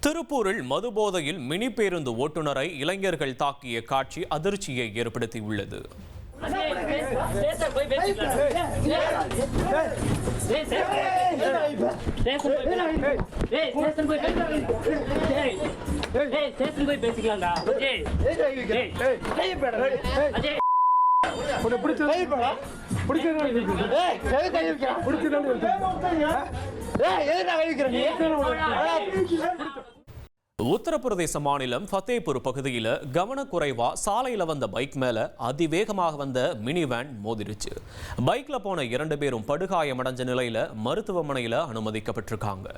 திருப்பூரில் மதுபோதையில் மினி பேருந்து ஓட்டுநரை இளைஞர்கள் தாக்கிய காட்சி அதிர்ச்சியை ஏற்படுத்தியுள்ளது. உத்தரப்பிரதேச மாநிலம் ஃபத்தேபூர் பகுதியில் கவனக்குறைவா சாலையில் வந்த பைக் மேல அதிவேகமாக வந்த மினி வேன் மோதிருச்சு. பைக்ல போன 2 பேரும் படுகாயமடைஞ்ச நிலையில மருத்துவமனையில் அனுமதிக்கப்பட்டிருக்காங்க.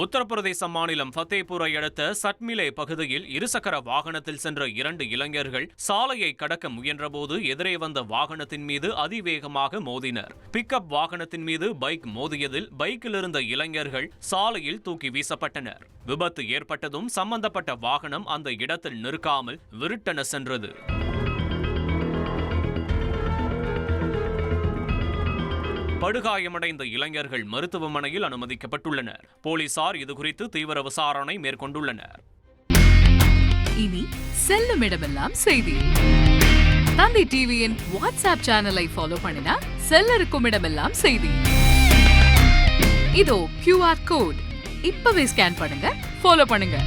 உத்தரப்பிரதேச மாநிலம் ஃபத்தேபூரை அடுத்த சட்மிலே பகுதியில் இருசக்கர வாகனத்தில் சென்ற 2 இளைஞர்கள் சாலையை கடக்க முயன்றபோது எதிரே வந்த வாகனத்தின் மீது அதிவேகமாக மோதினர். பிக்கப் வாகனத்தின் மீது பைக் மோதியதில் பைக்கில் இருந்த இளைஞர்கள் சாலையில் தூக்கி வீசப்பட்டனர். விபத்து ஏற்பட்டதும் சம்பந்தப்பட்ட வாகனம் அந்த இடத்தில் நிற்காமல் விருட்டென சென்றது. படுகாயமடைந்த இளைஞர்கள் மருத்துவமனையில் அனுமதிக்கப்பட்டுள்ளனர். போலீசார் இதுகுறித்து தீவிர விசாரணை மேற்கொண்டுள்ளனர். இனி செல்லும் இடமெல்லாம் செய்தி. தந்தி டிவியின் வாட்ஸ்அப் சேனலை ஃபாலோ பண்ணினா செல்ல இருக்கும் இடமெல்லாம் செய்தி. இதோ QR கோட் இப்பவே ஸ்கேன் பண்ணுங்க, ஃபாலோ பண்ணுங்க.